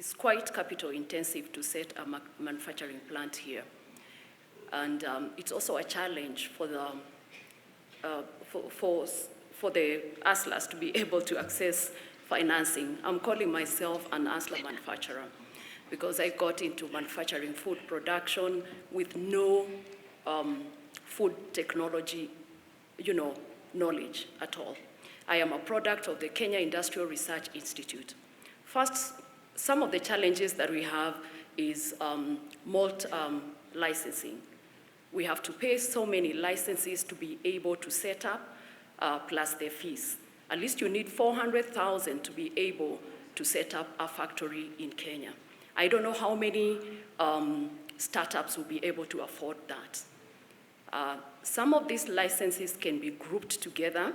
it's quite capital intensive to set a manufacturing plant here. And it's also a challenge for the for the hustlers to be able to access financing. I'm calling myself an hustler manufacturer because I got into manufacturing food production with no food technology, knowledge at all. I am a product of the Kenya Industrial Research Institute. First, some of the challenges that we have is malt licensing. We have to pay so many licenses to be able to set up, plus the fees. At least you need 400,000 to be able to set up a factory in Kenya. I don't know how many startups will be able to afford that. Some of these licenses can be grouped together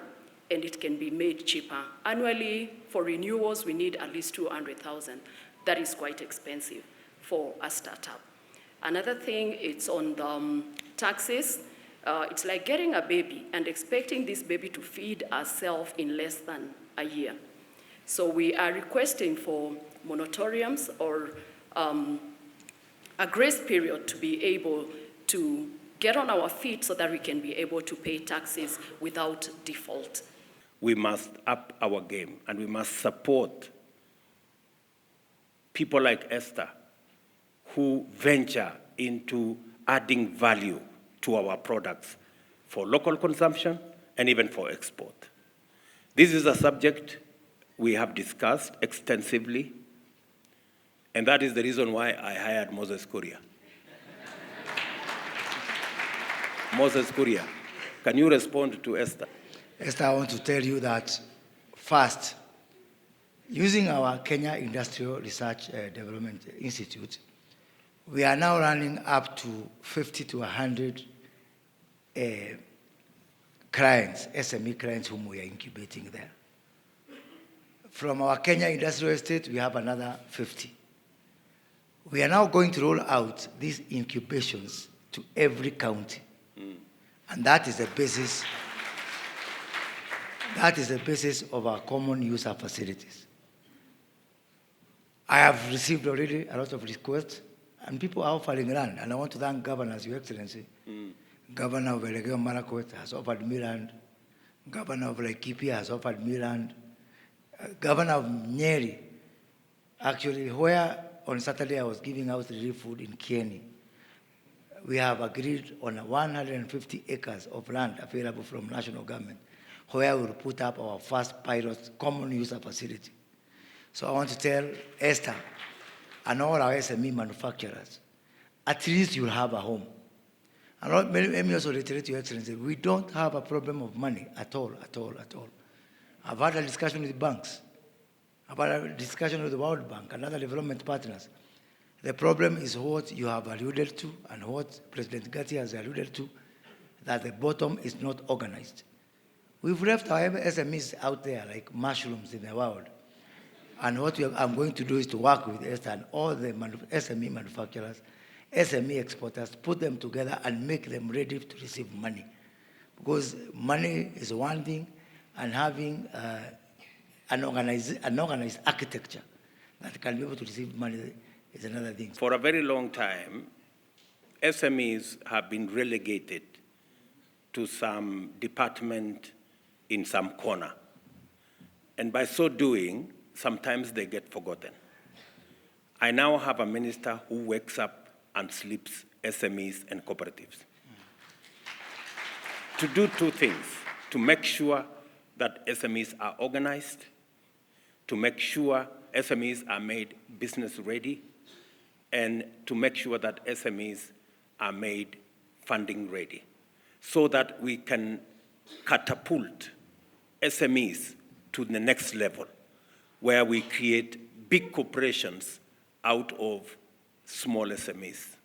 and it can be made cheaper. Annually, for renewals, we need at least 200,000. That is quite expensive for a startup. Another thing, it's on the taxes. It's like getting a baby and expecting this baby to feed herself in less than a year. So we are requesting for moratoriums or a grace period to be able to get on our feet so that we can be able to pay taxes without default. We must up our game and we must support people like Esther who venture into adding value to our products for local consumption and even for export. This is a subject we have discussed extensively, and that is the reason why I hired Moses Kuria. Moses Kuria, can you respond to Esther? Esther, I want to tell you that first, using our Kenya Industrial Research Development Institute, we are now running up to 50 to 100 clients, SME clients whom we are incubating there. From our Kenya Industrial Estate, we have another 50. We are now going to roll out these incubations to every county. And that is the basis. That is the basis of our common user facilities. I have received already a lot of requests, and people are offering land, and I want to thank Governors, Your Excellency. Governor of Elgeyo Marakwet has offered me land. Governor of Laikipia has offered me land. Governor of Nyeri, actually, where on Saturday I was giving out relief food in Kieni, we have agreed on 150 acres of land available from national government, where we'll put up our first pilot common user facility. So I want to tell Esther and all our SME manufacturers, at least you'll have a home. And let me also reiterate to Your Excellency, we don't have a problem of money at all, at all, at all. I've had a discussion with banks. I've had a discussion with the World Bank and other development partners. The problem is what you have alluded to and what President Gatti has alluded to, that the bottom is not organized. We've left our SMEs out there like mushrooms in the world. And what I'm going to do is to work with Esther and all the SME manufacturers, SME exporters, put them together and make them ready to receive money. Because money is one thing, and having an organized architecture that can be able to receive money is another thing. For a very long time, SMEs have been relegated to some department in some corner. And by so doing, sometimes they get forgotten. I now have a minister who wakes up and sleeps SMEs and cooperatives. To do two things: to make sure that SMEs are organized, to make sure SMEs are made business ready, and to make sure that SMEs are made funding ready, so that we can catapult SMEs to the next level, where we create big corporations out of small SMEs.